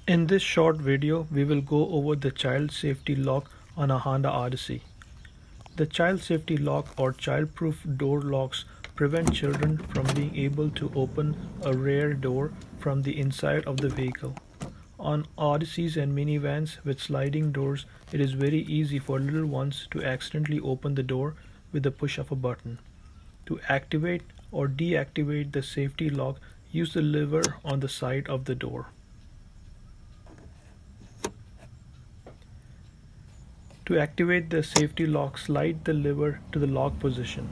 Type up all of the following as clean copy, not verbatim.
In this short video, we will go over the child safety lock on a Honda Odyssey. The child safety lock or childproof door locks prevent children from being able to open a rear door from the inside of the vehicle. On Odysseys and minivans with sliding doors, it is very easy for little ones to accidentally open the door with the push of a button. To activate or deactivate the safety lock, use the lever on the side of the door. To activate the safety lock, slide the lever to the lock position.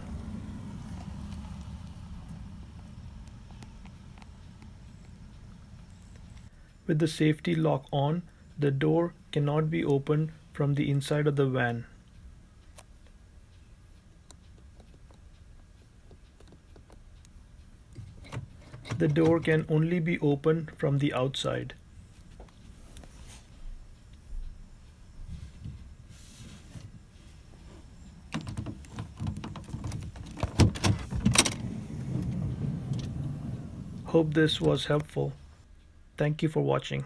With the safety lock on, the door cannot be opened from the inside of the van. The door can only be opened from the outside. Hope this was helpful. Thank you for watching.